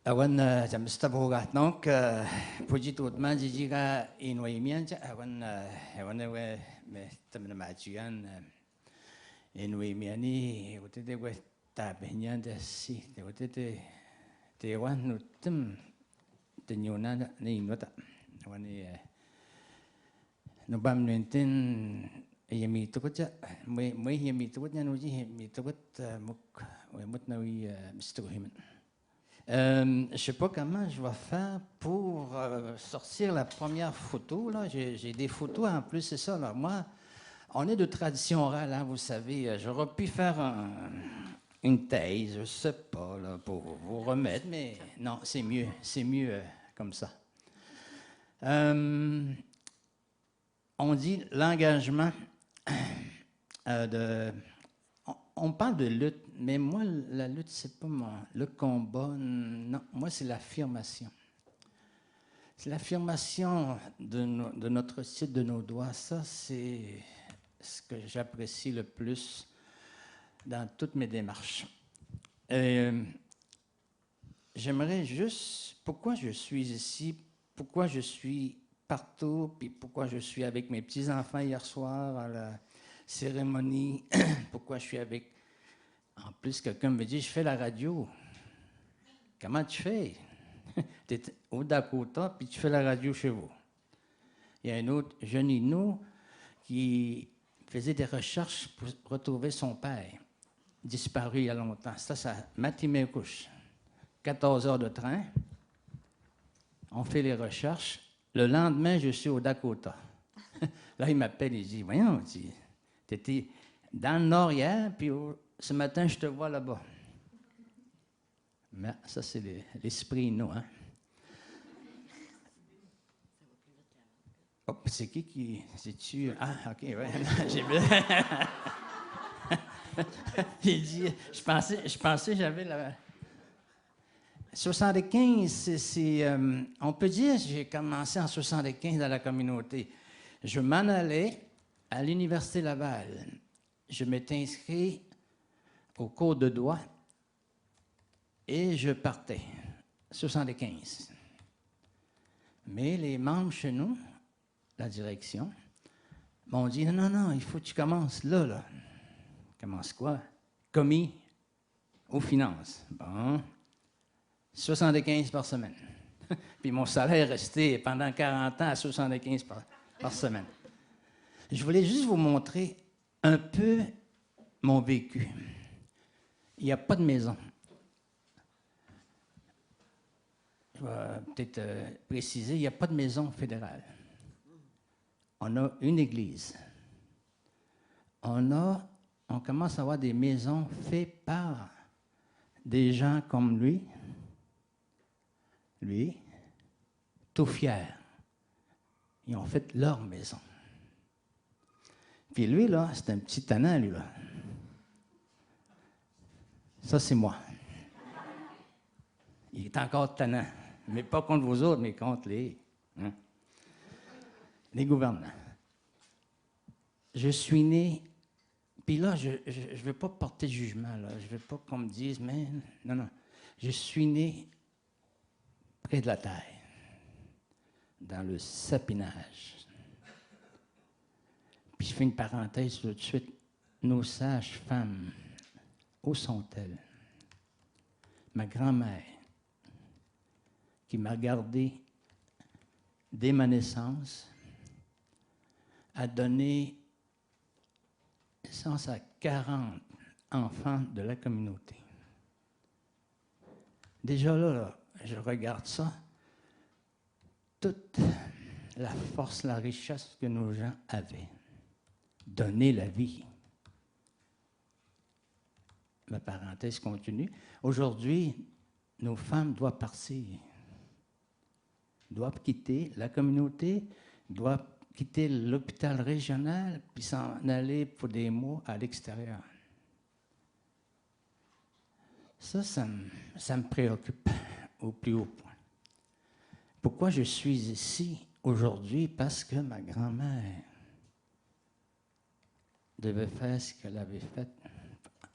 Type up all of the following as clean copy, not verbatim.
Awan jamsta bogat donc puji tutman jijiga inwemian ja awan we me tamna majuan inwemiani utete we tabenyan de si de utete te wan nutum te nyona ni nota awan no bam nenten yemi tukut ja me yemi tukut nya nuji yemi tukut muk we mut nawi mistuhiman. Je ne sais pas comment je vais faire pour sortir la première photo. Là. J'ai des photos en plus, c'est ça. Là. Moi, on est de tradition orale, hein, vous savez. J'aurais pu faire une thèse, je ne sais pas, là, pour vous remettre, mais non, c'est mieux comme ça. On dit l'engagement de... On parle de lutte, mais moi, la lutte, c'est pas le combat. Non, moi, c'est l'affirmation. C'est l'affirmation de notre site, de nos doigts. Ça, c'est ce que j'apprécie le plus dans toutes mes démarches. J'aimerais juste, pourquoi je suis ici, pourquoi je suis partout, puis pourquoi je suis avec mes petits-enfants hier soir à la cérémonie, pourquoi je suis avec... En plus, quelqu'un me dit, je fais la radio. Comment tu fais? Tu es au Dakota, puis tu fais la radio chez vous. Il y a un autre jeune Inou qui faisait des recherches pour retrouver son père, disparu il y a longtemps. Ça matinée couche. 14 heures de train. On fait les recherches. Le lendemain, je suis au Dakota. Là, il m'appelle, il dit, voyons, tu étais dans le nord hier, puis ce matin, je te vois là-bas. Mais ça, c'est l'esprit, nous, hein? Oh, c'est qui... C'est-tu... Ah, OK, ouais. J'ai vu. J'ai dit... Je pensais j'avais la... 75, on peut dire que j'ai commencé en 75 dans la communauté. Je m'en allais à l'Université Laval. Je m'étais inscrit au cours de droit et je partais, 75. Mais les membres chez nous, la direction, m'ont dit, non, il faut que tu commences là. Commence quoi? Commis aux finances. Bon, 75 par semaine. Puis mon salaire est resté pendant 40 ans à 75 par semaine. Je voulais juste vous montrer un peu mon vécu. Il n'y a pas de maison. Je vais peut-être préciser, il n'y a pas de maison fédérale. On a une église. On commence à avoir des maisons faites par des gens comme lui, tout fiers. Ils ont fait leur maison. Puis lui, là, c'est un petit tannant, lui, là. Ça, c'est moi. Il est encore tannant. Mais pas contre vous autres, mais contre les gouvernants. Je suis né... Puis là, je ne veux pas porter de jugement, là. Je ne veux pas qu'on me dise, mais... Non. Je suis né près de la terre, dans le sapinage. Puis je fais une parenthèse tout de suite. Nos sages-femmes, où sont-elles? Ma grand-mère, qui m'a gardé dès ma naissance, a donné naissance à 40 enfants de la communauté. Déjà là, je regarde ça, toute la force, la richesse que nos gens avaient. Donner la vie. Ma parenthèse continue. Aujourd'hui, nos femmes doivent partir. Doivent quitter la communauté, doivent quitter l'hôpital régional, puis s'en aller pour des mois à l'extérieur. Ça me préoccupe au plus haut point. Pourquoi je suis ici aujourd'hui? Parce que ma grand-mère devait faire ce qu'elle avait fait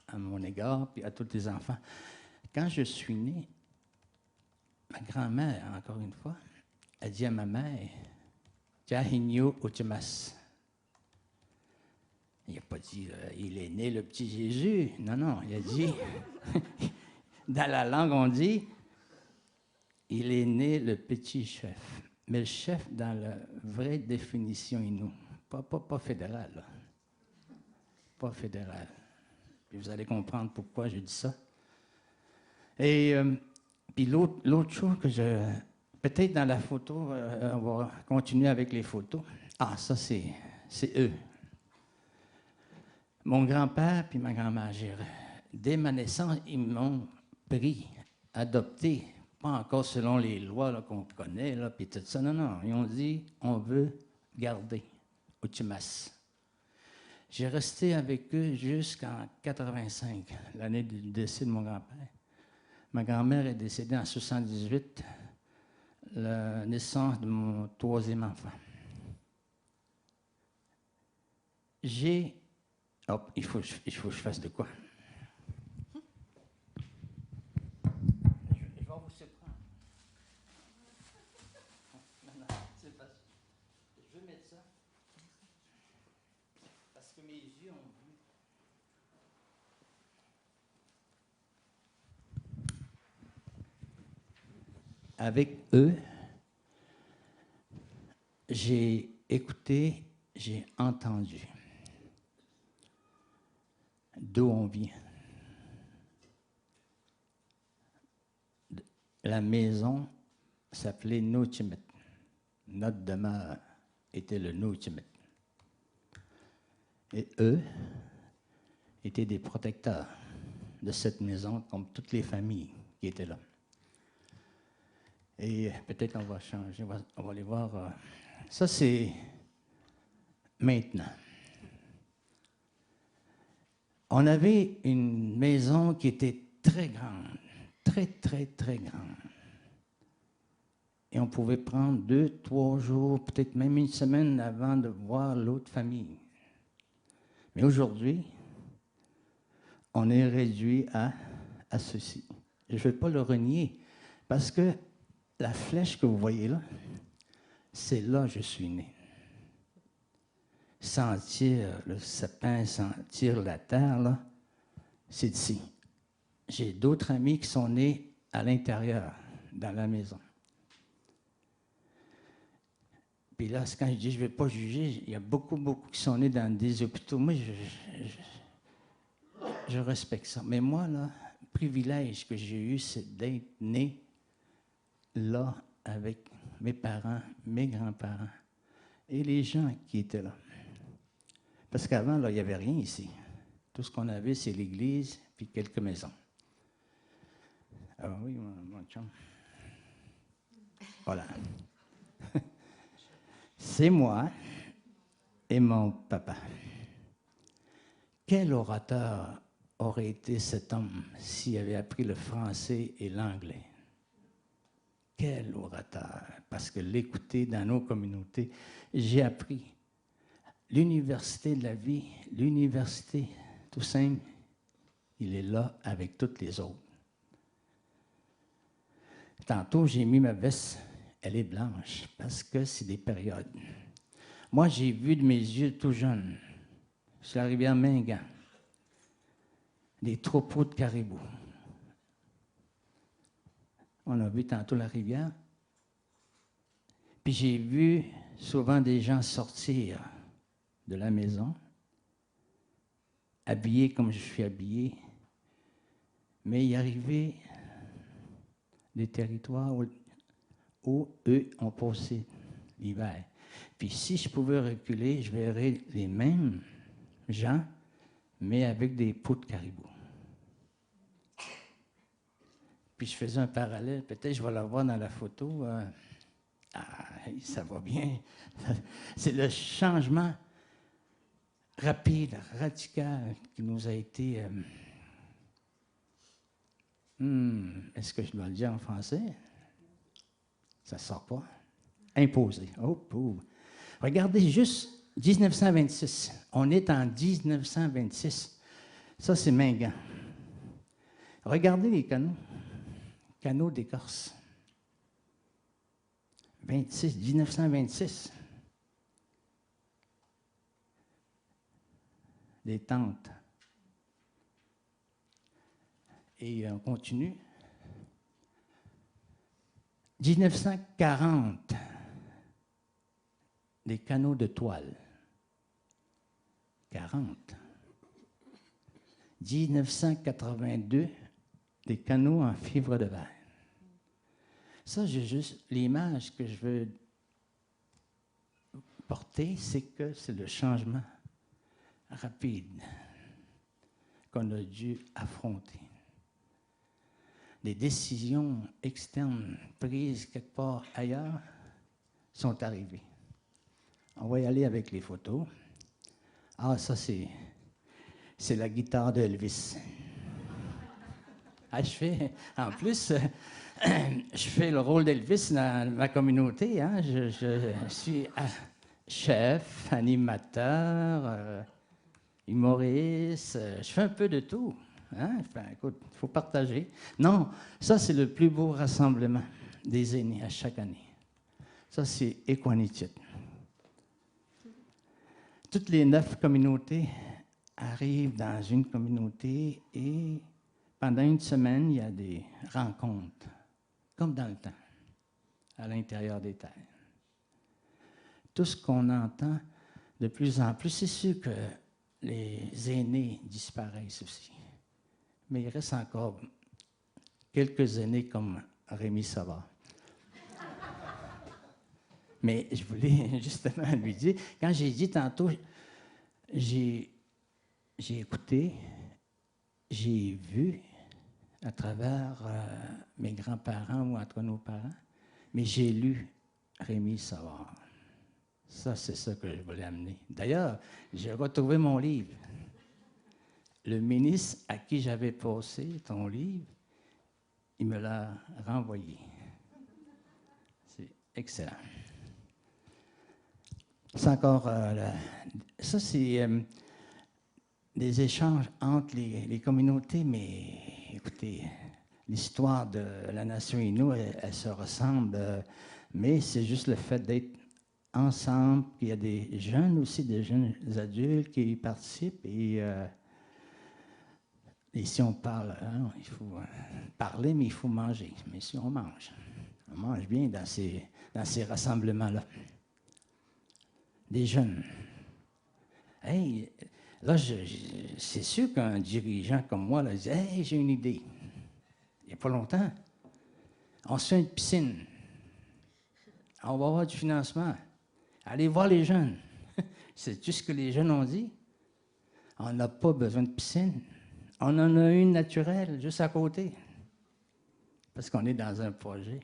à mon égard, puis à tous les enfants. Quand je suis né, ma grand-mère, encore une fois, a dit à ma mère, Jahinyo Uchimas. Il n'a pas dit, il est né le petit Jésus. Non, non, il a dit, dans la langue, on dit, il est né le petit chef. Mais le chef, dans la vraie définition inou, pas fédéral, là. Pas fédéral. Puis vous allez comprendre pourquoi je dis ça. Et puis l'autre chose que je... Peut-être dans la photo, on va continuer avec les photos. Ah, ça, c'est eux. Mon grand-père puis ma grand-mère, dès ma naissance, ils m'ont pris, adopté, pas encore selon les lois qu'on connaît, là, puis tout ça. Non, non, ils ont dit, on veut garder Uchimas. J'ai resté avec eux jusqu'en 85, l'année du décès de mon grand-père. Ma grand-mère est décédée en 78, la naissance de mon troisième enfant. Hop, il faut que je fasse de quoi? Je vais vous surprendre. Non, c'est facile. Je vais mettre ça. Parce que mes yeux ont vu. Avec eux, j'ai écouté, j'ai entendu. D'où on vient. La maison s'appelait Nouchimet. Notre demeure était le Nouchimet. Et eux étaient des protecteurs de cette maison, comme toutes les familles qui étaient là. Et peut-être qu'on va changer, on va aller voir. Ça, c'est maintenant. On avait une maison qui était très grande, très grande. Et on pouvait prendre 2, 3 jours, peut-être même une semaine avant de voir l'autre famille. Mais aujourd'hui, on est réduit à ceci. Je ne vais pas le renier, parce que la flèche que vous voyez là, c'est là que je suis né. Sentir le sapin, sentir la terre, là, c'est ici. J'ai d'autres amis qui sont nés à l'intérieur, dans la maison. Puis là, quand je dis je ne vais pas juger, il y a beaucoup qui sont nés dans des hôpitaux. Moi, je respecte ça. Mais moi, là, le privilège que j'ai eu, c'est d'être né là avec mes parents, mes grands-parents et les gens qui étaient là. Parce qu'avant, là, il n'y avait rien ici. Tout ce qu'on avait, c'est l'église puis quelques maisons. Ah oui, mon chum. Voilà. C'est moi et mon papa. Quel orateur aurait été cet homme s'il avait appris le français et l'anglais? Quel orateur! Parce que l'écouter dans nos communautés, j'ai appris. L'université de la vie, l'université, tout simple, il est là avec toutes les autres. Tantôt, j'ai mis ma veste, elle est blanche, parce que c'est des périodes. Moi, j'ai vu de mes yeux tout jeune, sur la rivière Mingan, des troupeaux de caribous. On a vu tantôt la rivière. Puis j'ai vu souvent des gens sortir de la maison, habillés comme je suis habillé, mais y arriver des territoires où eux ont passé l'hiver. Puis si je pouvais reculer, je verrais les mêmes gens, mais avec des peaux de caribou. Puis je faisais un parallèle, peut-être je vais la voir dans la photo. Ça va bien. C'est le changement rapide, radical qui nous a été... est-ce que je dois le dire en français? Ça ne sort pas. Imposé. Oh. Regardez juste 1926. On est en 1926. Ça, c'est Mingan. Regardez les canaux. Canaux d'écorce. 1926. Des tentes. Et on continue. 1940, des canaux de toile. 40. 1982, des canaux en fibre de verre. Ça, j'ai juste l'image que je veux porter, c'est que c'est le changement rapide qu'on a dû affronter. Des décisions externes prises quelque part ailleurs sont arrivées. On va y aller avec les photos. Ah, ça, c'est la guitare d'Elvis. Ah, en plus, je fais le rôle d'Elvis dans ma communauté. Hein. Je suis chef, animateur, humoriste. Je fais un peu de tout. Hein? Enfin, écoute, il faut partager. Non, ça, c'est le plus beau rassemblement des aînés à chaque année. Ça, c'est Equanitit. Toutes les 9 communautés arrivent dans une communauté et pendant une semaine, il y a des rencontres, comme dans le temps, à l'intérieur des terres. Tout ce qu'on entend de plus en plus, c'est sûr que les aînés disparaissent aussi. Mais il reste encore quelques aînés comme Rémi Savard. Mais je voulais justement lui dire, quand j'ai dit tantôt, j'ai écouté, j'ai vu à travers mes grands-parents ou entre nos parents, mais j'ai lu Rémi Savard. Ça, c'est ça que je voulais amener. D'ailleurs, j'ai retrouvé mon livre. Le ministre à qui j'avais passé ton livre, il me l'a renvoyé. C'est excellent. C'est encore... ça, c'est des échanges entre les communautés, mais écoutez, l'histoire de la nation Innu, elle se ressemble, mais c'est juste le fait d'être ensemble, qu'il y a des jeunes aussi, des jeunes adultes qui y participent, et si on parle, hein, il faut parler, mais il faut manger. Mais si on mange bien dans ces rassemblements-là. Des jeunes. Hey, là, c'est sûr qu'un dirigeant comme moi là, dit « Hey, j'ai une idée. » Il n'y a pas longtemps, on se fait une piscine. On va avoir du financement. Allez voir les jeunes. C'est tout ce que les jeunes ont dit. On n'a pas besoin de piscine. On en a une naturelle, juste à côté. Parce qu'on est dans un projet.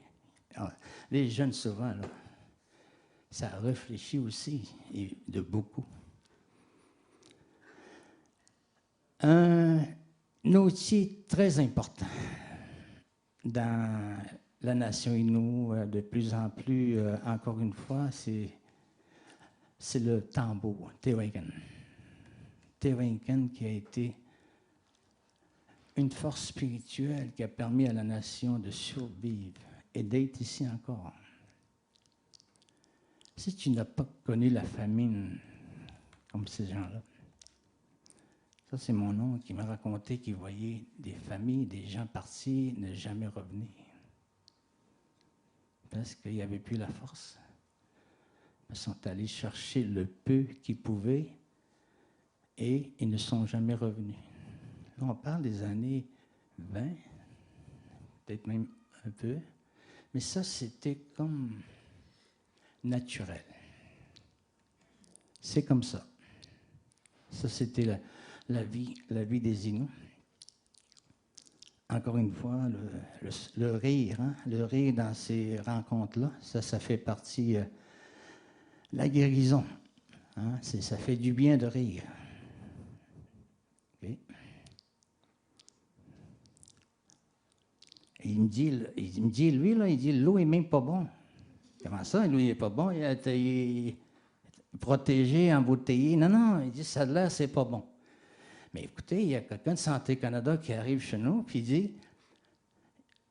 Alors, les jeunes, souvent, là, ça réfléchit aussi, et de beaucoup. Un outil très important dans la nation Innu, de plus en plus, encore une fois, c'est le tambour, Tewakan. Tewakan qui a été une force spirituelle qui a permis à la nation de survivre et d'être ici encore. Si tu n'as pas connu la famine comme ces gens-là, ça c'est mon oncle qui m'a raconté qu'il voyait des familles, des gens partis, ne jamais revenir. Parce qu'il n'y avait plus la force. Ils sont allés chercher le peu qu'ils pouvaient et ils ne sont jamais revenus. Là, on parle des années 20, peut-être même un peu, mais ça, c'était comme naturel. C'est comme ça. Ça, c'était la vie des Inuits. Encore une fois, le rire, hein? Le rire dans ces rencontres-là, ça fait partie de la guérison. Hein? Ça fait du bien de rire. Okay. Il me dit, lui, là, il dit, l'eau n'est même pas bon. Comment ça, l'eau n'est pas bon? Il est protégé, embouteillé. Non, il dit, ça de l'air, c'est pas bon. Mais écoutez, il y a quelqu'un de Santé Canada qui arrive chez nous, puis il dit,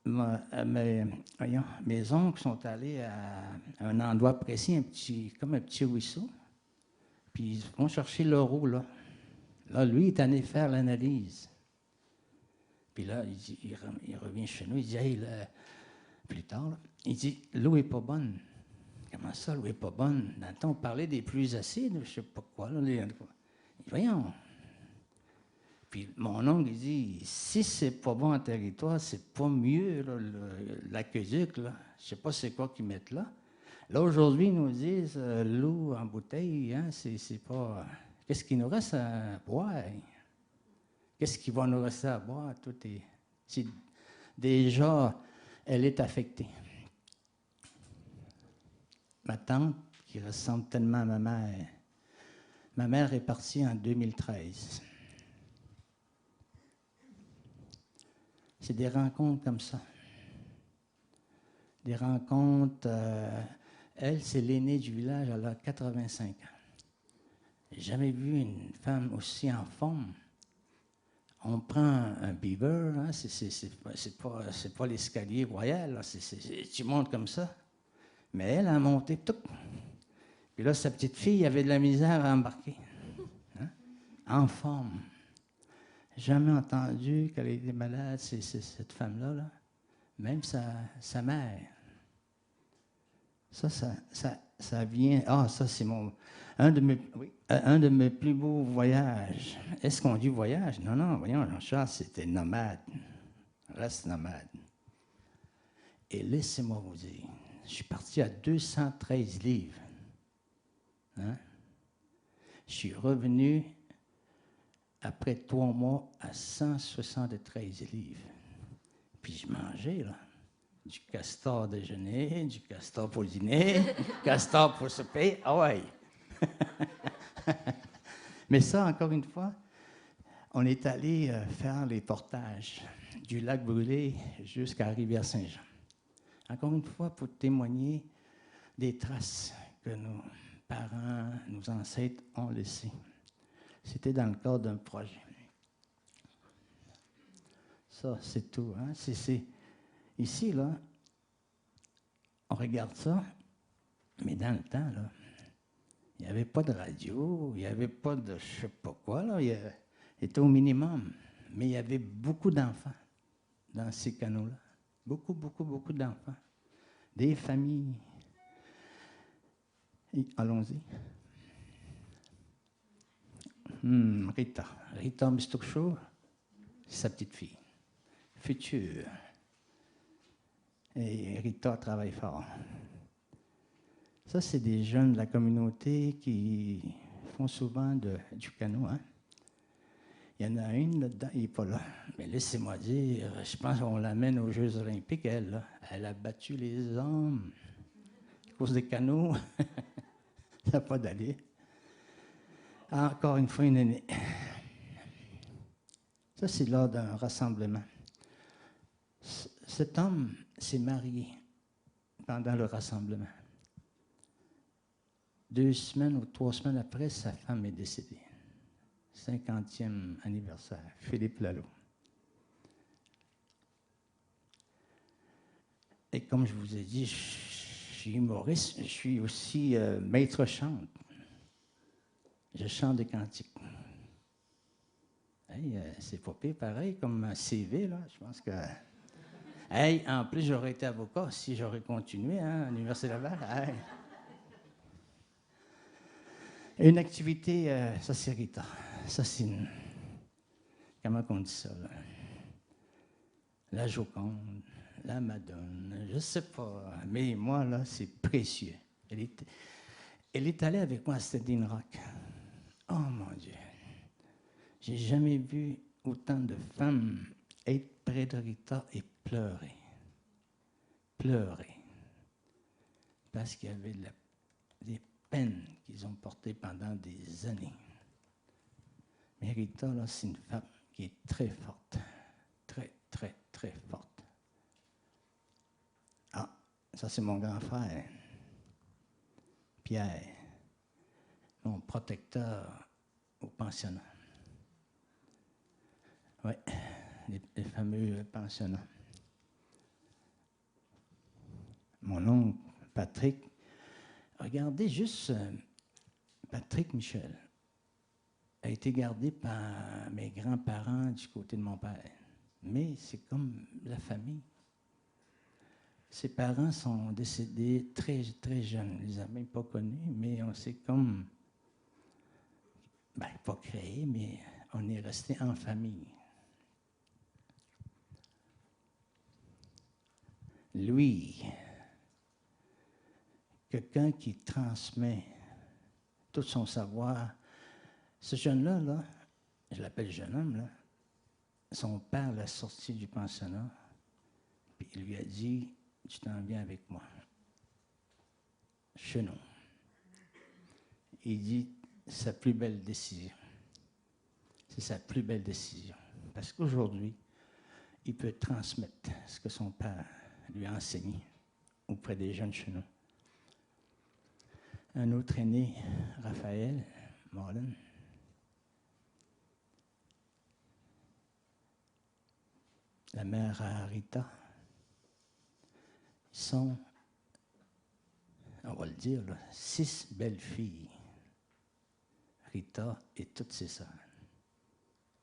mes oncles sont allés à un endroit précis, comme un petit ruisseau, puis ils vont chercher l'euro, là. Là, lui, il est allé faire l'analyse. Puis là, il revient chez nous, il dit, hey, là, plus tard, là, il dit, l'eau n'est pas bonne. Comment ça, l'eau n'est pas bonne? Dans le temps, on parlait des pluies acides, je ne sais pas quoi. Là, voyons. Puis mon oncle, il dit, si c'est pas bon en territoire, c'est pas mieux, là, l'aqueduc, là. Je ne sais pas c'est quoi qu'ils mettent là. Là, aujourd'hui, ils nous disent, l'eau en bouteille, hein, c'est pas... Qu'est-ce qu'il nous reste à boire? Qu'est-ce qui va nous rester à boire? Tout est... Déjà, elle est affectée. Ma tante, qui ressemble tellement à ma mère est partie en 2013. C'est des rencontres comme ça. Des rencontres... elle, c'est l'aînée du village, elle a 85 ans. J'ai jamais vu une femme aussi en forme. On prend un beaver, hein, c'est pas l'escalier royal, là, tu montes comme ça. Mais elle a monté tout. Puis là, sa petite fille avait de la misère à embarquer. Hein, en forme. Jamais entendu qu'elle était malade, cette femme-là, là. Même sa mère. Ça vient... Ah, ça, c'est un de mes plus beaux voyages. Est-ce qu'on dit voyage? Non, non, voyons, Jean-Charles, c'était nomade. Reste nomade. Et laissez-moi vous dire, je suis parti à 213 livres. Hein? Je suis revenu, après 3 mois, à 173 livres. Puis je mangeais, là. Du castor déjeuner, du castor pour le dîner, du castor pour souper. Ah ouais! Mais ça, encore une fois, on est allé faire les portages du lac Brûlé jusqu'à Rivière-Saint-Jean. Encore une fois, pour témoigner des traces que nos parents, nos ancêtres ont laissées. C'était dans le cadre d'un projet. Ça, c'est tout. Hein? Ici, là, on regarde ça, mais dans le temps, là, il n'y avait pas de radio, il n'y avait pas de je ne sais pas quoi, là, il était au minimum. Mais il y avait beaucoup d'enfants dans ces canaux-là. Beaucoup, beaucoup, beaucoup d'enfants. Des familles. Allons-y. Rita Mistoukcho, c'est sa petite fille. Future. Et Rita travaille fort. Ça, c'est des jeunes de la communauté qui font souvent du canot. Hein? Il y en a une là-dedans, il n'est pas là. Mais laissez-moi dire, je pense qu'on l'amène aux Jeux olympiques, elle. Là. Elle a battu les hommes à cause des canots. Ça n'a pas d'allure. Encore une fois, une année. Ça, c'est lors d'un rassemblement. Cet homme s'est marié pendant le rassemblement. 2 semaines ou 3 semaines après, sa femme est décédée. 50e anniversaire, Philippe Lalo. Et comme je vous ai dit, je suis humoriste, je suis aussi maître chante. Je chante des cantiques. Hey, c'est pas pire pareil comme CV, là. Je pense que... Hey, en plus, j'aurais été avocat si j'aurais continué hein, à l'Université Laval. Hey. Une activité, ça c'est Rita. Ça c'est une... Comment on dit ça, là? La Joconde, la Madone, je ne sais pas. Mais moi, là, c'est précieux. Elle est allée avec moi à Standing Rock. Oh, mon Dieu. J'ai jamais vu autant de femmes être près de Rita et pleurer. Pleurer. Parce qu'il y avait des peines qu'ils ont portées pendant des années. Mais Rita, là, c'est une femme qui est très forte. Très, très, très forte. Ah, ça, c'est mon grand frère. Pierre. Mon protecteur au pensionnat. Oui, les fameux pensionnats. mon oncle Patrick. Regardez juste, Patrick Michel a été gardé par mes grands-parents du côté de mon père. Mais c'est comme la famille. Ses parents sont décédés très, très jeunes. On ne les a même pas connus, mais on s'est comme, pas créé, mais on est resté en famille. Lui, quelqu'un qui transmet tout son savoir. Ce jeune-là, là, je l'appelle jeune homme, là, son père l'a sorti du pensionnat, puis il lui a dit, tu t'en viens avec moi, chez nous. Il dit, sa plus belle décision. C'est sa plus belle décision. Parce qu'aujourd'hui, il peut transmettre ce que son père lui a enseigné auprès des jeunes chez nous. Un autre aîné, Raphaël Marlin, la mère Rita, sont, on va le dire, là, 6 belles filles. Rita et toutes ses sœurs,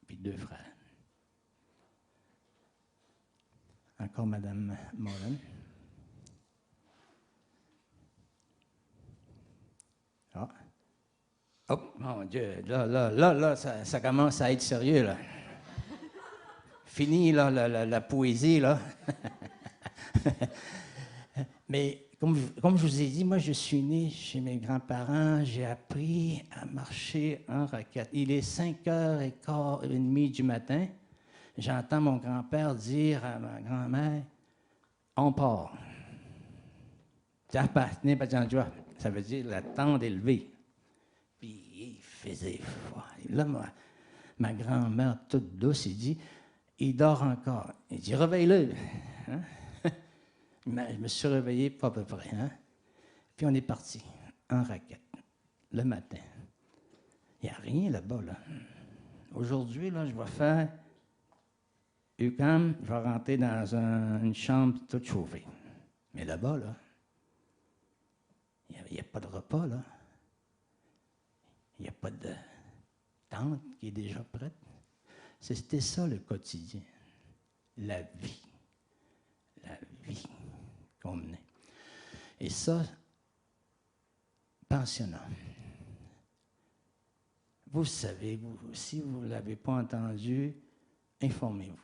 puis 2 frères. Encore Madame Marlin. Ah. Oh, mon Dieu, là, ça commence à être sérieux, là. Fini, là, la poésie, là. Mais comme je vous ai dit, moi, je suis né chez mes grands-parents, j'ai appris à marcher en raquette. Il est 5h15 du matin, j'entends mon grand-père dire à ma grand-mère, « On part. » Ça veut dire la tente est levée. Puis il faisait froid. Et là, ma grand-mère, toute douce, il dit, il dort encore. Il dit, réveille-le. Hein? Je me suis réveillé pas à peu près. Hein? Puis on est parti en raquette le matin. Il n'y a rien là-bas. Là. Aujourd'hui, là, je vais faire UQAM, je vais rentrer dans une chambre toute chauffée. Mais là-bas, là, il n'y a pas de repas, là. Il n'y a pas de tente qui est déjà prête. C'était ça le quotidien. La vie qu'on menait. Et ça, pensionnat. Vous savez, si vous ne l'avez pas entendu, informez-vous.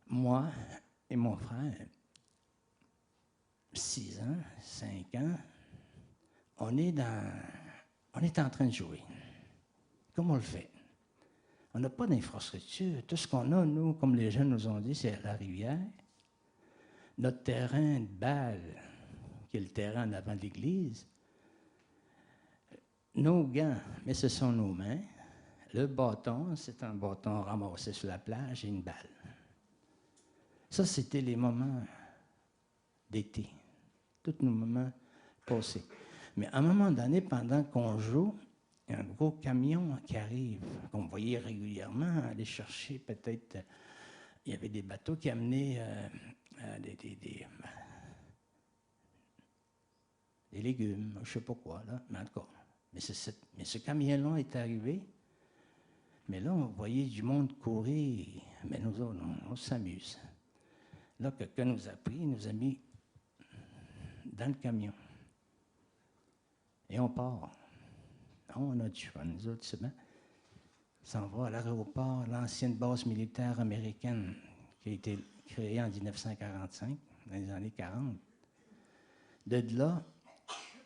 Moi et mon frère, 6 ans, 5 ans, on est en train de jouer. Comment on le fait? On n'a pas d'infrastructure. Tout ce qu'on a, nous, comme les jeunes nous ont dit, c'est la rivière. Notre terrain de balle, qui est le terrain en avant de l'église. Nos gants, mais ce sont nos mains. Le bâton, c'est un bâton ramassé sur la plage et une balle. Ça, c'était les moments d'été. Tous nos moments passés. Mais à un moment donné, pendant qu'on joue, il y a un gros camion qui arrive, qu'on voyait régulièrement aller chercher peut-être. Il y avait des bateaux qui amenaient des légumes, je ne sais pas quoi, là, mais en tout cas. Mais ce camion-là est arrivé, mais là, on voyait du monde courir, mais nous autres, on s'amuse. Là, quelqu'un nous a pris, nous a mis dans le camion. Et on part. On a du fun, nous autres, c'est bien. On s'en va à l'aéroport, l'ancienne base militaire américaine qui a été créée en 1945, dans les années 40. De là,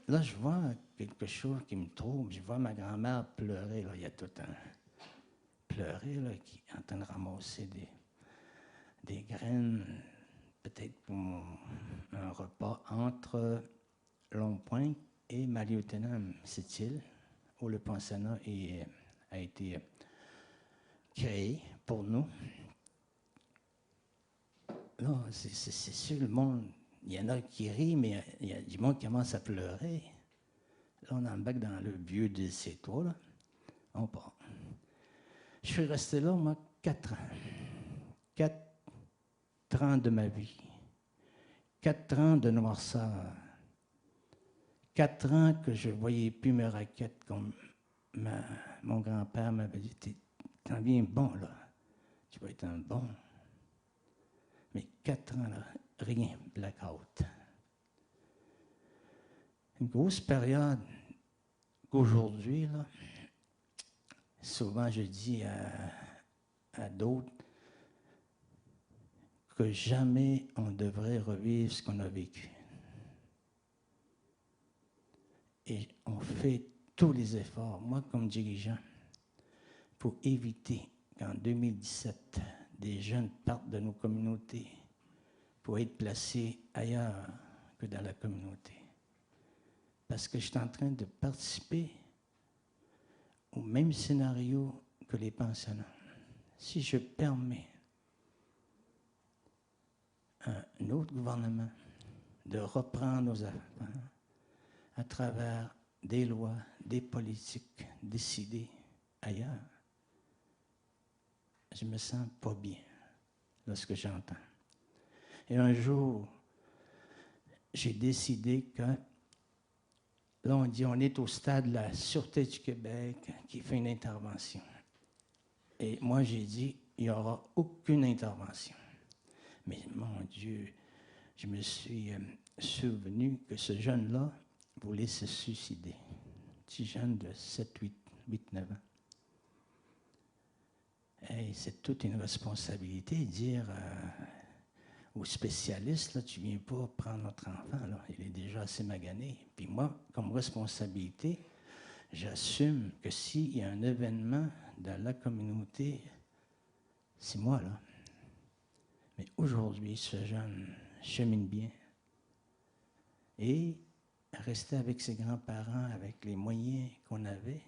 je vois quelque chose qui me trouble. Je vois ma grand-mère pleurer. Là. Il y a tout un pleurer, là, qui est en train de ramasser des graines, peut-être pour un repas entre Long-Point et Maliotenam, cette-île, où le pensionnat a été créé pour nous. Là, c'est sûr, le monde, il y en a qui rient, mais il y a du monde qui commence à pleurer. Là, on embarque dans le vieux DC3, là. On part. Je suis resté là, moi, 4 ans. 4 ans de ma vie. 4 ans de noirceur. 4 ans que je ne voyais plus mes raquettes comme mon grand-père m'avait dit, t'en viens bon, là. Tu vas être un bon. Mais 4 ans, là, rien, blackout. Une grosse période qu'aujourd'hui, là, souvent je dis à d'autres que jamais on devrait revivre ce qu'on a vécu. Et on fait tous les efforts, moi comme dirigeant, pour éviter qu'en 2017, des jeunes partent de nos communautés pour être placés ailleurs que dans la communauté. Parce que je suis en train de participer au même scénario que les pensionnats. Si je permets à un autre gouvernement de reprendre nos affaires à travers des lois, des politiques décidées ailleurs, je me sens pas bien lorsque j'entends. Et un jour, j'ai décidé que, là on dit, on est au stade de la Sûreté du Québec qui fait une intervention. Et moi j'ai dit, il n'y aura aucune intervention. Mais mon Dieu, je me suis souvenu que ce jeune-là voulait se suicider. Petit jeune de 7, 8, 9 ans. Et c'est toute une responsabilité de dire aux spécialistes, là, tu ne viens pas prendre notre enfant, là, il est déjà assez magané. Puis moi, comme responsabilité, j'assume que s'il y a un événement dans la communauté, c'est moi, là. Mais aujourd'hui, ce jeune chemine bien. Et rester avec ses grands-parents, avec les moyens qu'on avait,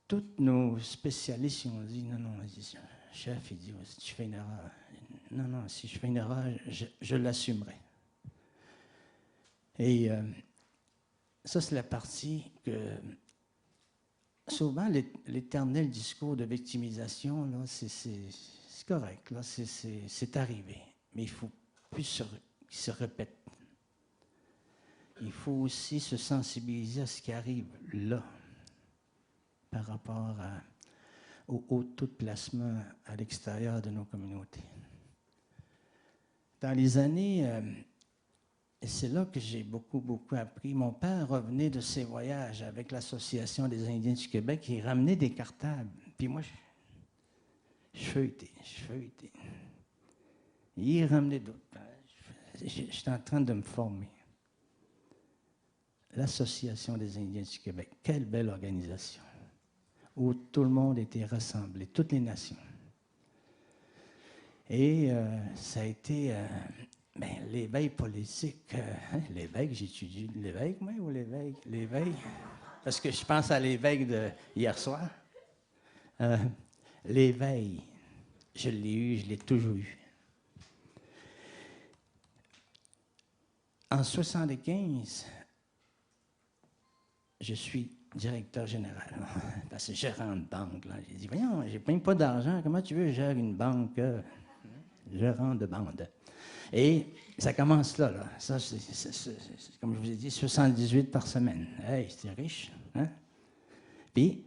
tous nos spécialistes ont dit, non, non, chef, il dit, si tu fais une erreur, non, si je fais une erreur, je l'assumerai. Et ça, c'est la partie que, souvent, l'éternel discours de victimisation, là, c'est correct, là, c'est arrivé, mais il ne faut plus qu'il se répète. Il faut aussi se sensibiliser à ce qui arrive là, par rapport au taux de placement à l'extérieur de nos communautés. Dans les années, et c'est là que j'ai beaucoup appris, mon père revenait de ses voyages avec l'Association des Indiens du Québec, il ramenait des cartables. Puis moi, je feuilletais. Il ramenait d'autres pages. J'étais en train de me former. L'Association des Indiens du Québec, quelle belle organisation, où tout le monde était rassemblé, toutes les nations. Et ça a été l'éveil politique. L'évêque, j'étudie l'évêque, moi, ou l'éveil? Parce que je pense à l'évêque de hier soir. L'éveil, je l'ai eu, je l'ai toujours eu. En 1975, je suis directeur général, parce que gérant de banque. J'ai dit, voyons, j'ai même pas d'argent, comment tu veux gérer une banque? Gérant de bande. Et ça commence là. Ça, c'est, comme je vous ai dit, 78 par semaine. Hey, c'était riche. Hein? Puis,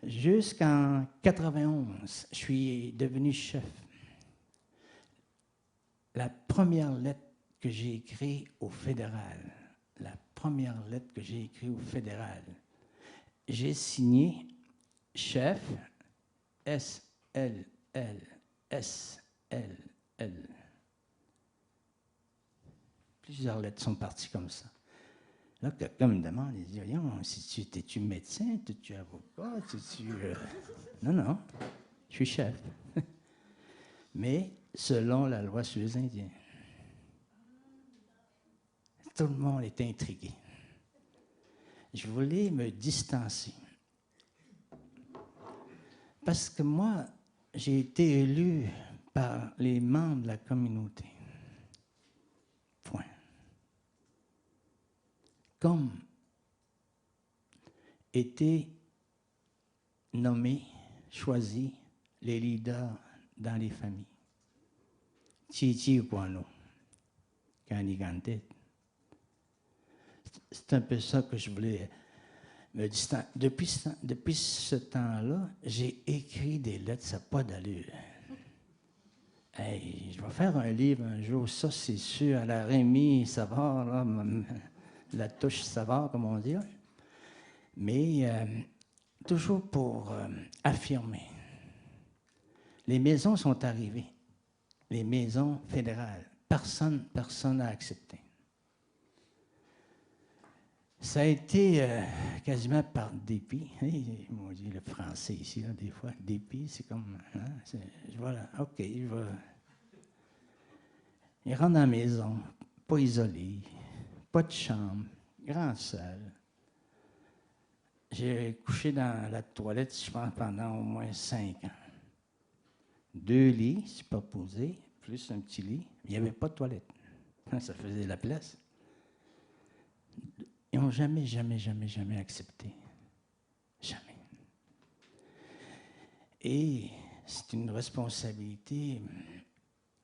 jusqu'en 91, je suis devenu chef. La première lettre que j'ai écrite au fédéral, j'ai signé chef S-L-L-S-L-L. Plusieurs lettres sont parties comme ça. Là, quelqu'un me demande, il dit, voyons, si es-tu médecin, es-tu avocat, Non, je suis chef. Mais selon la loi sur les Indiens. Tout le monde est intrigué. Je voulais me distancer. Parce que moi, j'ai été élu par les membres de la communauté. Point. Comme étaient nommés, choisis les leaders dans les familles. Titi Kwano. Kanigantit. C'est un peu ça que je voulais me distinguer. Depuis ce temps-là, j'ai écrit des lettres, ça n'a pas d'allure. Hey, je vais faire un livre un jour, ça c'est sûr, à la Rémi Savard, là, la touche Savard, comme on dit. Là. Mais toujours pour affirmer. Les maisons sont arrivées, les maisons fédérales. Personne n'a accepté. Ça a été quasiment par dépit. Hey, on dit le français ici, là, des fois. Dépit, c'est comme... Hein, voilà, OK, je vais... Il rentre dans la maison, pas isolé, pas de chambre, grande salle. J'ai couché dans la toilette, je pense, pendant au moins 5 ans. 2 lits superposés, plus un petit lit. Il n'y avait pas de toilette. Ça faisait la place. Ils n'ont jamais accepté. Jamais. Et c'est une responsabilité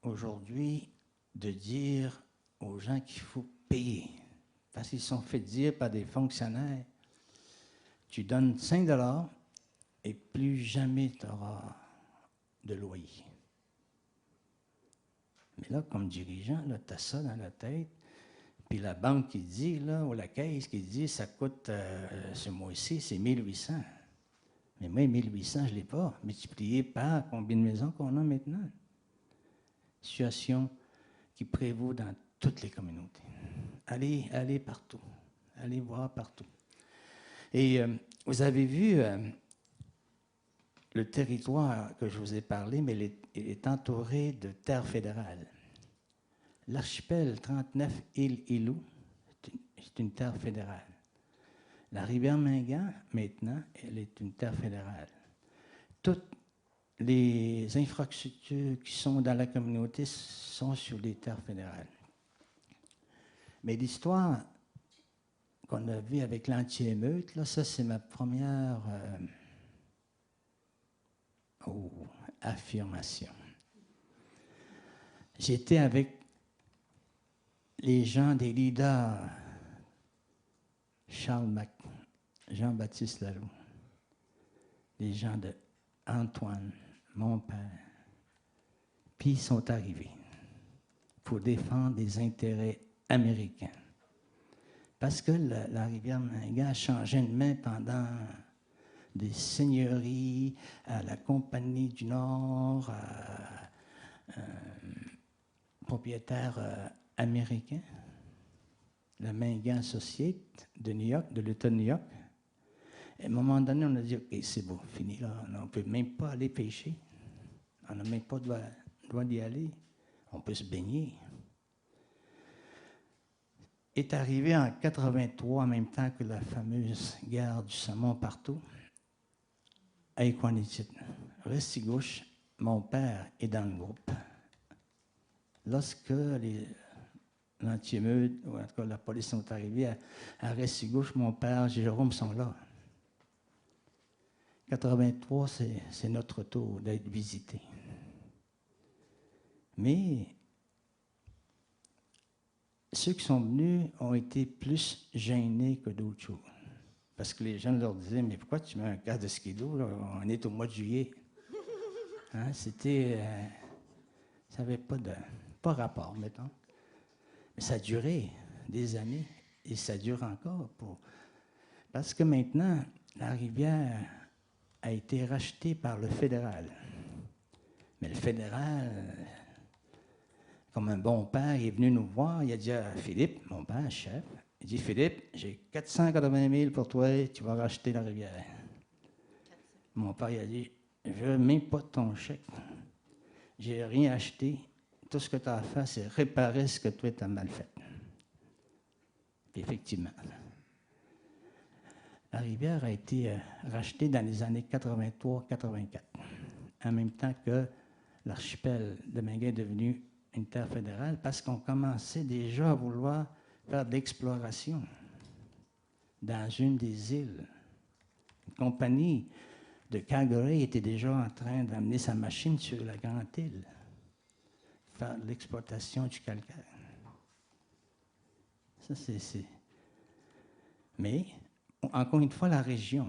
aujourd'hui de dire aux gens qu'il faut payer. Parce qu'ils sont fait dire par des fonctionnaires, tu donnes 5 $ et plus jamais tu auras de loyer. Mais là, comme dirigeant, tu as ça dans la tête. Puis la banque qui dit, là, ou la caisse qui dit, ça coûte ce mois-ci, c'est 1800. Mais moi, 1800, je ne l'ai pas. Multiplié par combien de maisons qu'on a maintenant? Situation qui prévaut dans toutes les communautés. Allez partout. Allez voir partout. Et vous avez vu le territoire que je vous ai parlé, mais il est entouré de terres fédérales. L'archipel 39 îles-Îlots, c'est une terre fédérale. La rivière Mingan, maintenant, elle est une terre fédérale. Toutes les infrastructures qui sont dans la communauté sont sur les terres fédérales. Mais l'histoire qu'on a vue avec l'anti-émeute, là, ça c'est ma première affirmation. J'étais avec les gens, des leaders, Charles Mac, Jean-Baptiste Laloux, les gens de Antoine, mon père, puis ils sont arrivés pour défendre des intérêts américains. Parce que la rivière Mingan a changé de main pendant des seigneuries, à la Compagnie du Nord, à propriétaire américain, la Mingan Associate de New York, de l'État de New York. Et à un moment donné, on a dit, OK, c'est bon, fini là, on ne peut même pas aller pêcher. On n'a même pas le droit d'y aller. On peut se baigner. Est arrivé en 83, en même temps que la fameuse guerre du saumon partout, à Equanitit. Restigouche, mon père est dans le groupe. Lorsque l'anti-émeute, ou en tout cas la police sont arrivés à Restigouche, mon père et Jérôme sont là. 83, c'est notre tour d'être visité. Mais ceux qui sont venus ont été plus gênés que d'autres choses. Parce que les gens leur disaient, mais pourquoi tu mets un casque de skido, là? On est au mois de juillet. Hein? C'était... ça n'avait pas rapport, mettons. Mais ça a duré des années et ça dure encore. Parce que maintenant, la rivière a été rachetée par le fédéral. Mais le fédéral, comme un bon père, il est venu nous voir, il a dit à Philippe, mon père, chef, il dit, Philippe, j'ai 480 000 pour toi, tu vas racheter la rivière. Mon père, il a dit, je veux même pas ton chèque. J'ai rien acheté. Tout ce que tu as à faire, c'est réparer ce que toi, tu as mal fait. Puis effectivement, la rivière a été rachetée dans les années 83-84, en même temps que l'archipel de Mingan est devenu une terre fédérale, parce qu'on commençait déjà à vouloir faire de l'exploration dans une des îles. Une compagnie de Calgary était déjà en train d'amener sa machine sur la grande île, faire de l'exploitation du calcaire. Ça, c'est... Mais, encore une fois, la région,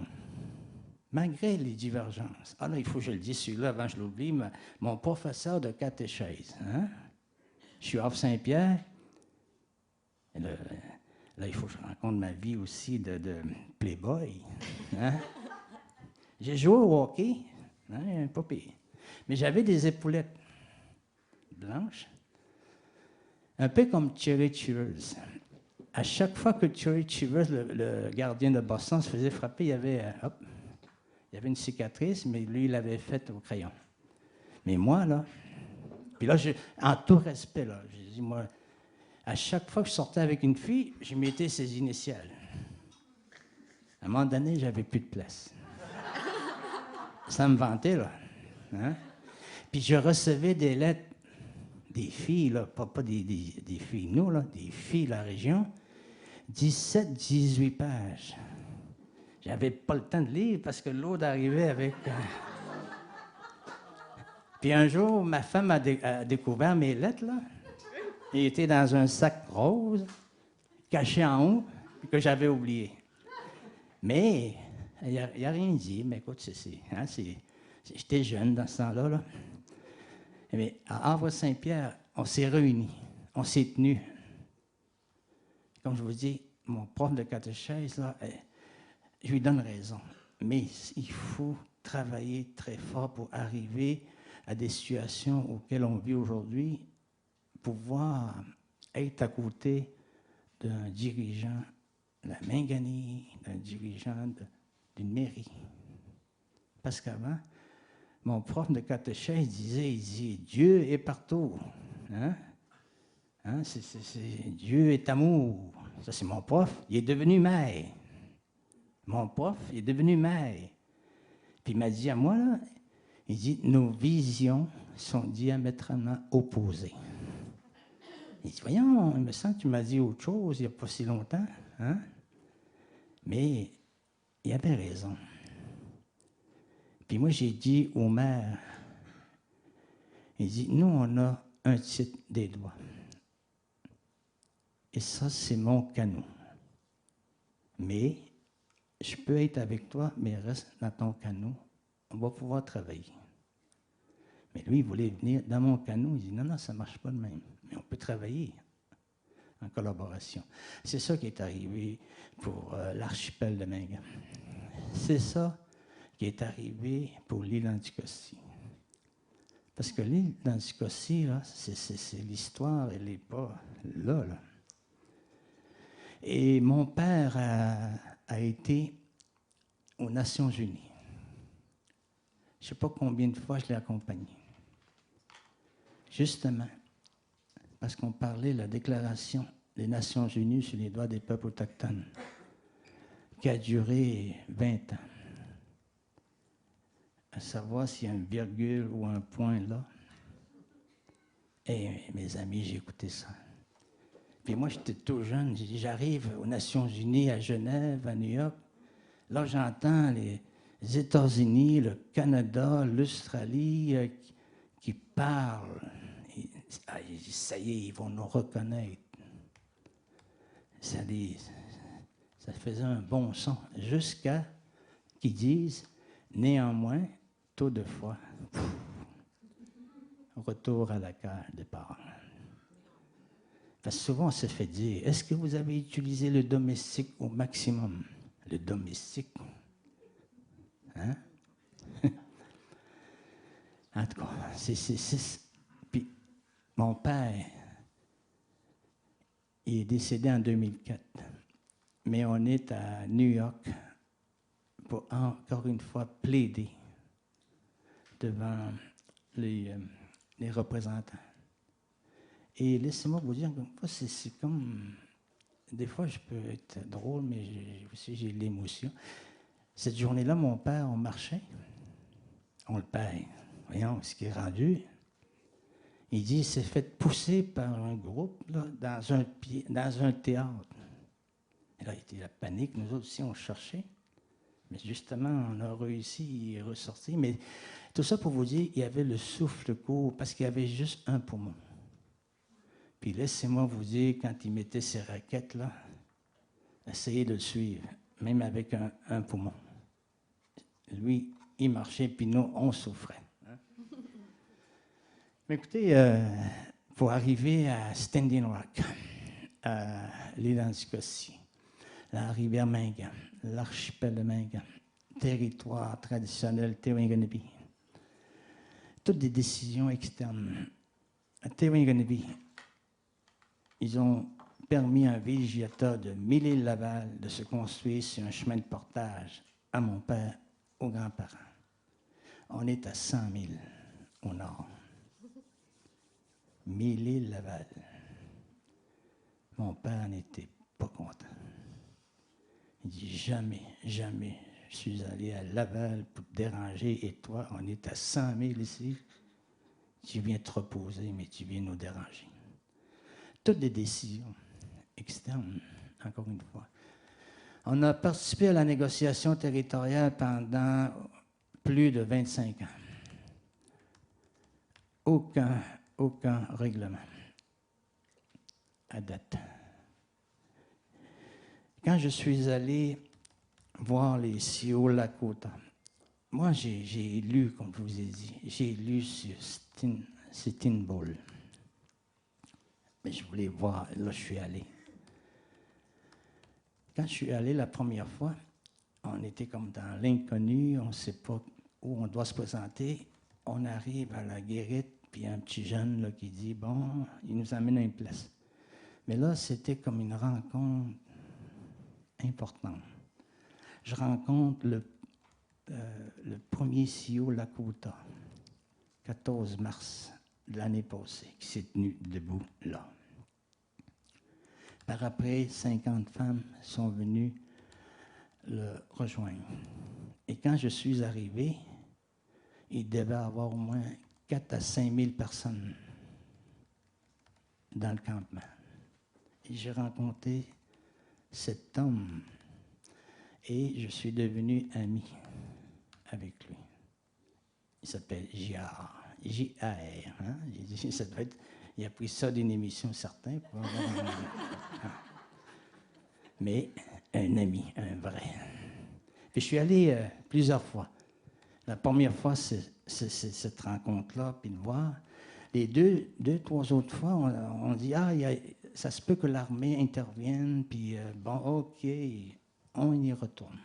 malgré les divergences. Ah là, il faut que je le dise celui-là avant que je l'oublie, mon professeur de catéchèse. Hein? Je suis hors Saint-Pierre. Là, il faut que je raconte ma vie aussi de playboy. Hein? J'ai joué au hockey, hein, pas pire. Mais j'avais des épaulettes blanches, un peu comme Thierry Chivers. À chaque fois que Thierry Chivers, le gardien de Boston, se faisait frapper, il y avait une cicatrice, mais lui, il l'avait faite au crayon. Mais moi, là, puis là, en tout respect, là, j'ai dit, moi, à chaque fois que je sortais avec une fille, je mettais ses initiales. À un moment donné, j'avais plus de place. Ça me vantait, là. Hein? Puis je recevais des lettres des filles, là, pas des filles, nous, là, des filles de la région, 17, 18 pages. J'avais pas le temps de lire parce que l'autre arrivait avec... Puis un jour, ma femme a découvert mes lettres, là. Ils étaient dans un sac rose, caché en haut, que j'avais oublié. Mais, il n'y a rien dit. Mais écoute, j'étais jeune dans ce temps-là. Là. Mais à Havre-Saint-Pierre, on s'est réunis, on s'est tenus. Comme je vous dis, mon prof de catéchèse, là, je lui donne raison. Mais il faut travailler très fort pour arriver à des situations auxquelles on vit aujourd'hui, pouvoir être à côté d'un dirigeant de la Mingani, d'un dirigeant d'une mairie. Parce qu'avant, mon prof de catéchèse disait, il dit, Dieu est partout. Hein? Hein? Dieu est amour. Ça, c'est mon prof. Il est devenu maire. Mon prof, il est devenu maire. Puis il m'a dit à moi, là, il dit, nos visions sont diamétralement opposées. Il dit, voyons, il me semble que tu m'as dit autre chose il n'y a pas si longtemps. Hein? Mais il avait raison. Puis moi, j'ai dit au maire, il dit, nous, on a un titre des doigts. Et ça, c'est mon canot. Mais je peux être avec toi, mais reste dans ton canot. On va pouvoir travailler. Mais lui, il voulait venir dans mon canot. Il dit, non, ça ne marche pas de même. Mais on peut travailler en collaboration. C'est ça qui est arrivé pour l'archipel de Mingan. C'est ça qui est arrivé pour l'île Anticosti. Parce que l'île d'Anticosti, c'est l'histoire, elle n'est pas là. Et mon père a été aux Nations Unies. Je ne sais pas combien de fois je l'ai accompagné. Justement, parce qu'on parlait de la déclaration des Nations Unies sur les droits des peuples autochtones, qui a duré 20 ans. À savoir s'il y a une virgule ou un point là. Et mes amis, j'ai écouté ça. Puis moi, j'étais tout jeune. J'arrive aux Nations Unies, à Genève, à New York. Là, j'entends les États-Unis, le Canada, l'Australie qui parlent. Ça y est, ils vont nous reconnaître. Ça faisait un bon son. Jusqu'à qu'ils disent, néanmoins, taux de foi, retour à la case départ. Parce que souvent, on se fait dire, est-ce que vous avez utilisé le domestique au maximum? Le domestique? Hein? En tout cas, Puis, mon père, il est décédé en 2004. Mais on est à New York pour encore une fois plaider devant les représentants. Et laissez-moi vous dire, c'est comme... Des fois, je peux être drôle, mais aussi j'ai de l'émotion. Cette journée-là, mon père, on marchait. On le paye. Voyons ce qui est rendu. Il dit, il s'est fait pousser par un groupe là, dans un théâtre. Et là, il était la panique. Nous autres aussi, on cherchait. Mais justement, on a réussi à ressortir. Mais tout ça pour vous dire, il y avait le souffle court parce qu'il y avait juste un poumon. Puis laissez-moi vous dire, quand il mettait ses raquettes, là, essayez de le suivre, même avec un poumon. Lui, il marchait, puis nous, on souffrait. Hein? Mais écoutez, pour arriver à Standing Rock, à l'île Anticosti, la rivière Mingan, l'archipel de Mingan, territoire traditionnel Te-Winganabe, toutes des décisions externes. À Te-Winganabe, ils ont permis à un villégiateur de Mille-Îles-Laval de se construire sur un chemin de portage à mon père, aux grands-parents. On est à 100 000 au nord. Mille-Îles-Laval. Mon père n'était pas content. Il dit, jamais, jamais, je suis allé à Laval pour te déranger et toi, on est à 100 000 ici. Tu viens te reposer, mais tu viens nous déranger. Toutes des décisions externes, encore une fois. On a participé à la négociation territoriale pendant plus de 25 ans. Aucun règlement à date. Quand je suis allé voir les Sioux Lakota, moi j'ai lu, comme je vous ai dit, j'ai lu sur Sitting Bull. Mais je voulais voir, là je suis allé. Quand je suis allé la première fois, on était comme dans l'inconnu, on ne sait pas où on doit se présenter. On arrive à la guérite, puis un petit jeune là, qui dit, bon, il nous amène à une place. Mais là, c'était comme une rencontre importante. Je rencontre le premier Sioux Lakota, 14 mars de l'année passée, qui s'est tenu debout là. Par après, 50 femmes sont venues le rejoindre. Et quand je suis arrivé, il devait y avoir au moins 4 à 5 000 personnes dans le campement. Et j'ai rencontré cet homme et je suis devenu ami avec lui. Il s'appelle J.A.R. J.A.R. Hein? Il a pris ça d'une émission certaine. Mais un ami, un vrai. Puis je suis allé plusieurs fois. La première fois, c'est cette rencontre-là, puis de voir. Les trois autres fois, on dit, ça se peut que l'armée intervienne, puis bon, OK, on y retourne.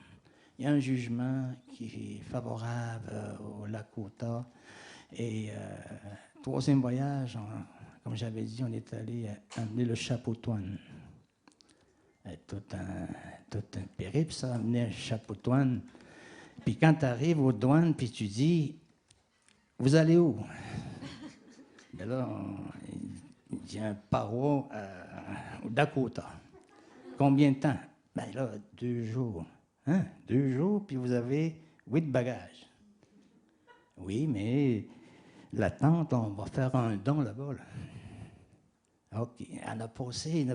Il y a un jugement qui est favorable au Lakota. Et troisième voyage, comme j'avais dit, on est allé amener le Chapotouane. Tout un périple, ça, amener le Chapotouane. Puis quand tu arrives aux douanes, puis tu dis, vous allez où? Ben là, il dit un paro au Dakota. Combien de temps? Ben là, 2 jours. Hein? 2 jours, puis vous avez 8 bagages. Oui, mais la tente, on va faire un don là-bas. Là. OK. On a passé,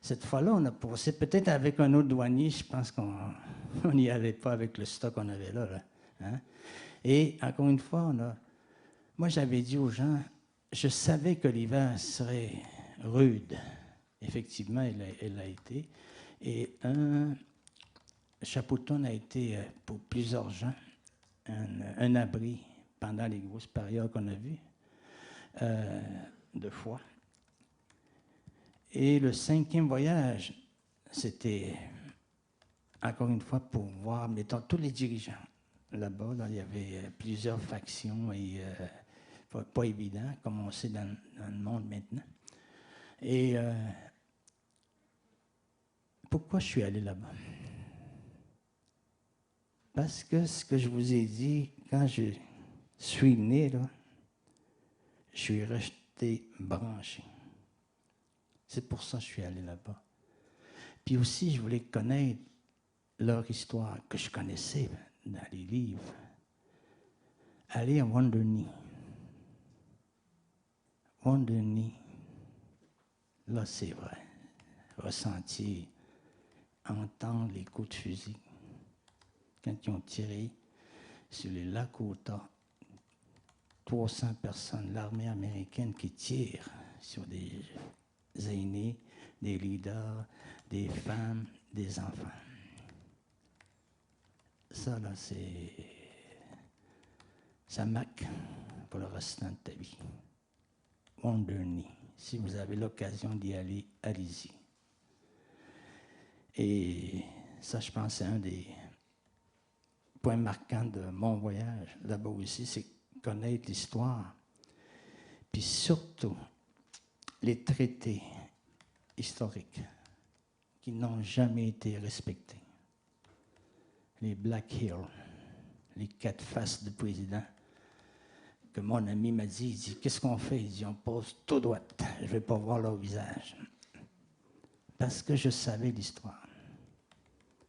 cette fois-là, on a passé peut-être avec un autre douanier, je pense qu'on n'y allait pas avec le stock qu'on avait là. Hein? Et encore une fois, moi j'avais dit aux gens, je savais que l'hiver serait rude. Effectivement, elle a été. Et un Chapouton a été, pour plusieurs gens, un abri pendant les grosses périodes qu'on a vues, 2 fois. Et le 5e voyage, c'était, encore une fois, pour voir, mettons, tous les dirigeants. Là-bas, là, il y avait plusieurs factions et pas évident, comme on sait dans le monde maintenant. Et pourquoi je suis allé là-bas? Parce que ce que je vous ai dit, quand je suis né, là, je suis resté branché. C'est pour ça que je suis allé là-bas. Puis aussi, je voulais connaître leur histoire, que je connaissais dans les livres. Aller à Wounded Knee. Wounded Knee, là, c'est vrai. Ressentir, entendre les coups de fusil. Quand ils ont tiré sur les Lakota, 300 personnes, l'armée américaine qui tire sur des aînés, des leaders, des femmes, des enfants. Ça, là, ça marque pour le restant de ta vie. Wounded Knee. Si vous avez l'occasion d'y aller, allez-y. Et ça, je pense, c'est un des points marquants de mon voyage là-bas aussi, c'est connaître l'histoire. Puis surtout, les traités historiques qui n'ont jamais été respectés. Les Black Hills, les 4 faces de président, que mon ami m'a dit, il dit, qu'est-ce qu'on fait? Il dit, on pose tout droit, je ne vais pas voir leur visage. Parce que je savais l'histoire.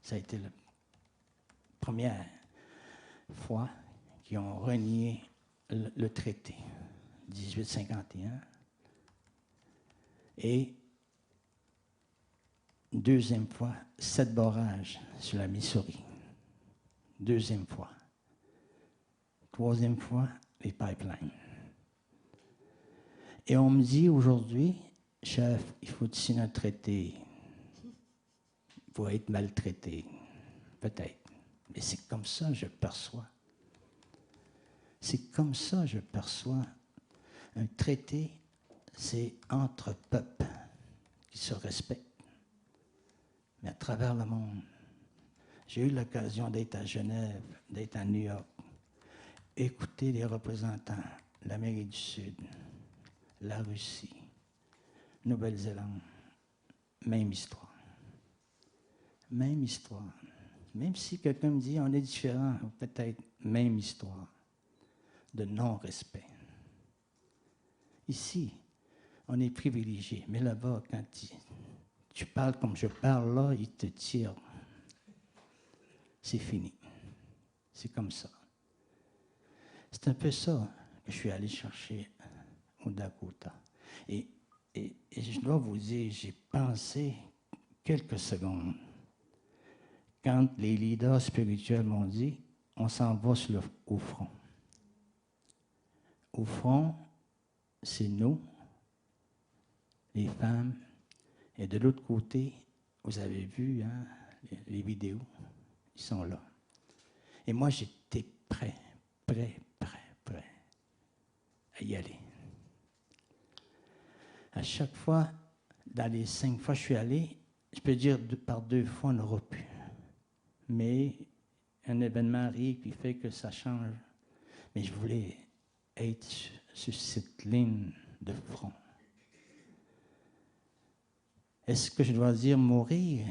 Ça a été la première fois qu'ils ont renié le traité, 1851. Et deuxième fois, 7 barrages sur la Missouri. Deuxième fois. Troisième fois, les pipelines. Et on me dit aujourd'hui, chef, il faut signer un traité. Il faut être maltraité. Peut-être. Mais c'est comme ça que je perçois. C'est comme ça que je perçois. Un traité, c'est entre peuples qui se respectent. Mais à travers le monde, j'ai eu l'occasion d'être à Genève, d'être à New York, écouter les représentants de l'Amérique du Sud, la Russie, Nouvelle-Zélande, même histoire. Même histoire. Même si quelqu'un me dit on est différent, peut-être même histoire de non-respect. Ici, on est privilégié, mais là-bas, quand tu parles comme je parle là, ils te tirent. C'est fini. C'est comme ça. C'est un peu ça que je suis allé chercher au Dakota. Et je dois vous dire, j'ai pensé quelques secondes quand les leaders spirituels m'ont dit, on s'en va au front. Au front, c'est nous, les femmes, et de l'autre côté, vous avez vu hein, les vidéos, ils sont là. Et moi, j'étais prêt à y aller. À chaque fois, dans les 5 fois que je suis allé, je peux dire par 2 fois, on n'aura plus. Mais un événement arrive qui fait que ça change. Mais je voulais être sur cette ligne de front. Est-ce que je dois dire mourir?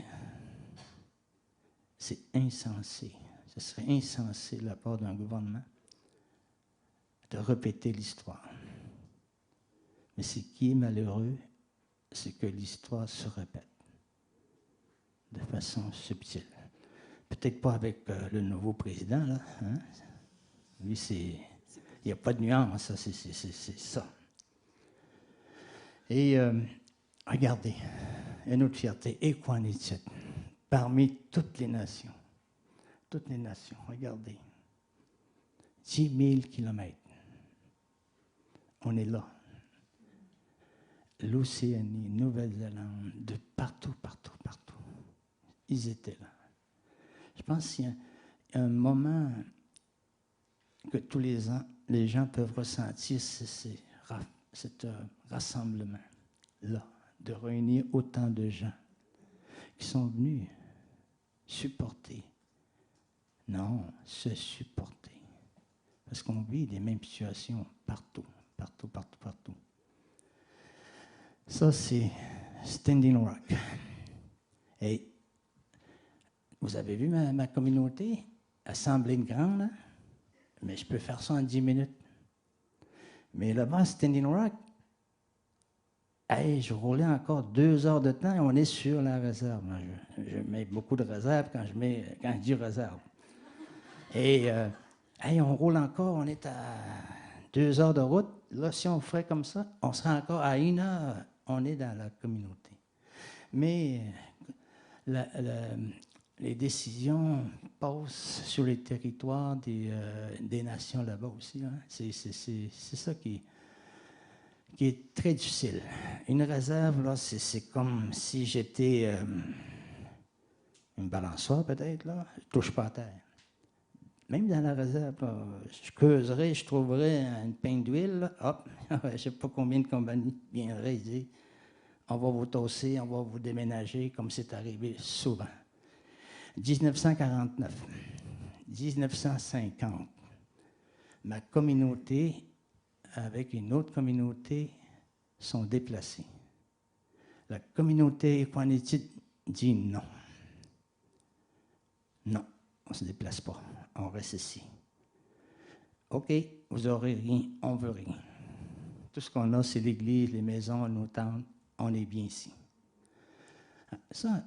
C'est insensé. Ce serait insensé de la part d'un gouvernement de répéter l'histoire. Mais ce qui est malheureux, c'est que l'histoire se répète de façon subtile. Peut-être pas avec le nouveau président, là. Hein? Lui, il n'y a pas de nuance, c'est ça. Et regardez, une autre fierté, Equanitit, parmi toutes les nations, regardez, 10 000 kilomètres, on est là. L'Océanie, Nouvelle-Zélande, de partout. Ils étaient là. Je pense qu'il y a un moment que tous les gens peuvent ressentir, c'est cet rassemblement-là, de réunir autant de gens qui sont venus supporter. Non, se supporter. Parce qu'on vit les mêmes situations partout. Ça, c'est Standing Rock. Et vous avez vu ma communauté? Elle semble grande, hein? Mais je peux faire ça en 10 minutes. Mais là-bas, Standing Rock, je roulais encore 2 heures de temps et on est sur la réserve. Je mets beaucoup de réserve quand je dis réserve. Et on roule encore, on est à 2 heures de route. Là, si on ferait comme ça, on serait encore à 1 heure. On est dans la communauté. Mais les décisions passent sur les territoires des nations là-bas aussi. Hein. C'est ça qui qui est très difficile. Une réserve, là, c'est comme si j'étais une balançoire, peut-être, là. Je ne touche pas à terre. Même dans la réserve, là, je creuserais, je trouverais une pinte d'huile, hop, je ne sais pas combien de compagnies viendraient et disent on va vous tosser, on va vous déménager, comme c'est arrivé souvent. 1949, 1950, ma communauté avec une autre communauté sont déplacés. La communauté équanitite dit non. Non, on ne se déplace pas, on reste ici. OK, vous n'aurez rien, on ne veut rien. Tout ce qu'on a, c'est l'église, les maisons, nos tentes, on est bien ici. Ça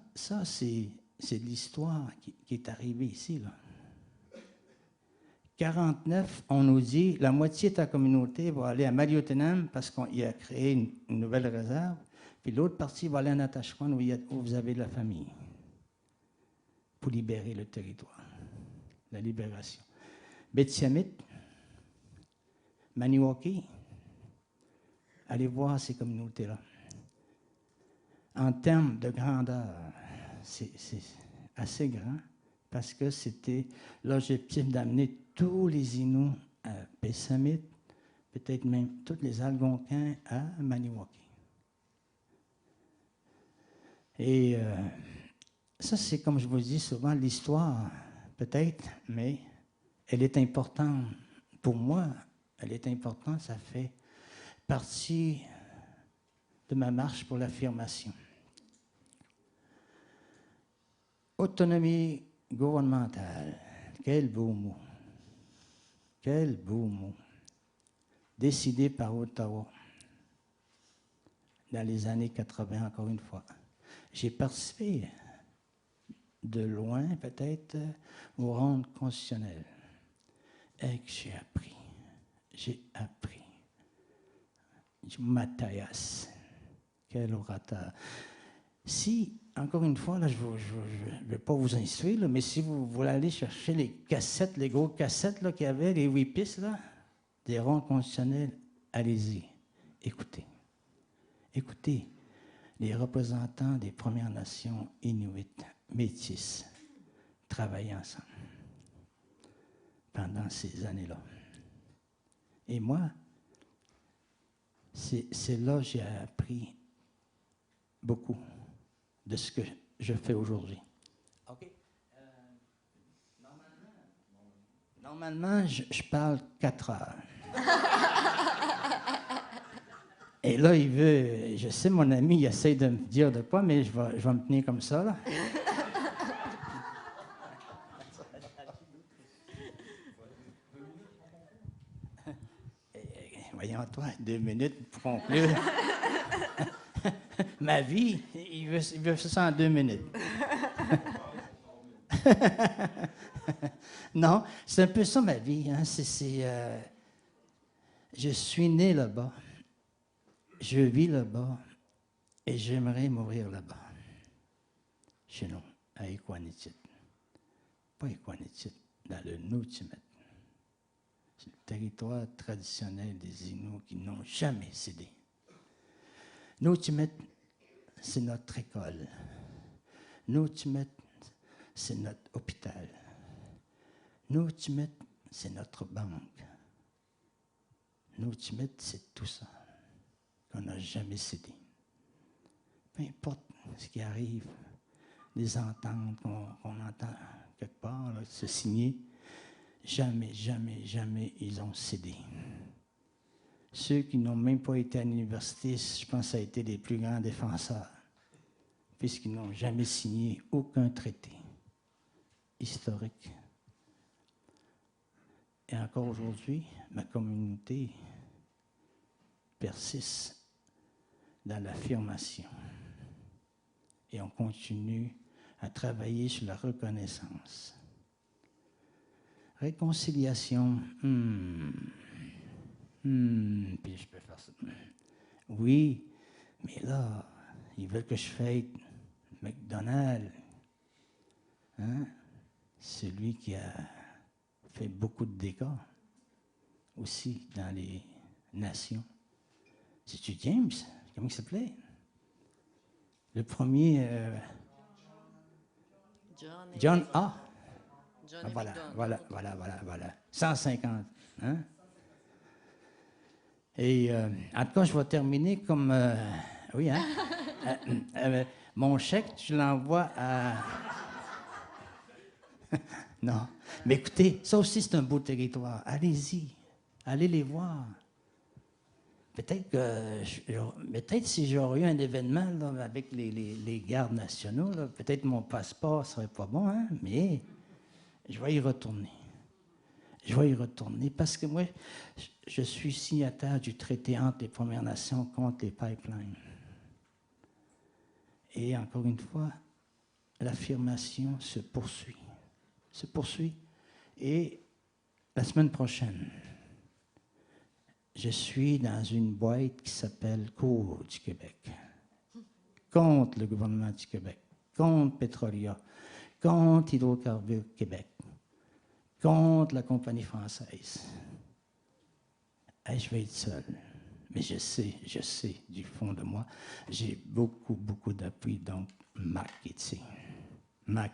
c'est l'histoire qui est arrivée ici, là. 49, on nous dit la moitié de ta communauté va aller à Maliotenam parce qu'il a créé une nouvelle réserve, puis l'autre partie va aller à Natashquan où vous avez de la famille pour libérer le territoire, la libération. Betsyamit, Maniwaki, allez voir ces communautés-là. En termes de grandeur, c'est assez grand parce que c'était l'objectif d'amener tous les Inuits à Pessamit, peut-être même tous les Algonquins à Maniwaki. Et ça, c'est comme je vous dis souvent, l'histoire, peut-être, mais elle est importante pour moi. Elle est importante, ça fait partie de ma marche pour l'affirmation. Autonomie gouvernementale, quel beau mot. Quel beau mot. Décidé par Ottawa dans les années 80, encore une fois. J'ai participé de loin, peut-être, aux rondes constitutionnelles. Et que j'ai appris. J'ai appris. Mathias, quel orateur. Si, encore une fois, là, je ne vais pas vous instruire, là, mais si vous voulez aller chercher les cassettes, les gros cassettes qu'il y avait, les 8 pistes, là, des rondes constitutionnelles, allez-y, écoutez. Écoutez les représentants des Premières Nations inuites, métis, travailler ensemble pendant ces années-là. Et moi, c'est là que j'ai appris beaucoup de ce que je fais aujourd'hui. OK. Normalement, je parle 4 heures. Et là, il veut, je sais, mon ami, il essaie de me dire de quoi, mais je vais me tenir comme ça, là. Voyons, toi, 2 minutes pour conclure. Ma vie, il veut ça en 2 minutes. Non, c'est un peu ça ma vie. Hein. Je suis né là-bas, je vis là-bas et j'aimerais mourir là-bas. Chez nous, à Equanitit. Pas Equanitit, dans le Nuu-Tibet. C'est le territoire traditionnel des Inuits qui n'ont jamais cédé. Nuu-Tibet, c'est notre école. Nuu-Tibet, c'est notre hôpital. Nuu-Tibet, c'est notre banque. Nuu-Tibet, c'est tout ça qu'on n'a jamais cédé. Peu importe ce qui arrive, les ententes qu'on entend quelque part, là, se signer, jamais, jamais, jamais ils ont cédé. Ceux qui n'ont même pas été à l'université, je pense que ça a été les plus grands défenseurs, puisqu'ils n'ont jamais signé aucun traité historique. Et encore aujourd'hui, ma communauté persiste dans l'affirmation. Et on continue à travailler sur la reconnaissance. Réconciliation, puis je peux faire ça. Oui, mais là, ils veulent que je fête McDonald's. Hein? Celui qui a fait beaucoup de dégâts aussi dans les nations. C'est-tu James? Comment il s'appelait? Le premier... John A. Voilà, voilà, voilà, voilà, voilà. 150. Hein? Et en tout cas, je vais terminer comme... oui, hein? Mon chèque, tu l'envoies à... Non. Mais écoutez, ça aussi, c'est un beau territoire. Allez-y. Allez les voir. Peut-être si j'aurais eu un événement là, avec les gardes nationaux, là, peut-être mon passeport ne serait pas bon, hein, mais je vais y retourner. Je vais y retourner parce que moi, je suis signataire du traité entre les Premières Nations contre les pipelines. Et encore une fois, l'affirmation se poursuit. Se poursuit. Et la semaine prochaine, je suis dans une boîte qui s'appelle Cour du Québec, contre le gouvernement du Québec, contre Petrolia, contre Hydrocarbures Québec, contre la compagnie française. Et je vais être seul. Mais je sais, du fond de moi, j'ai beaucoup, beaucoup d'appui. Donc, Mac est ici. Mac,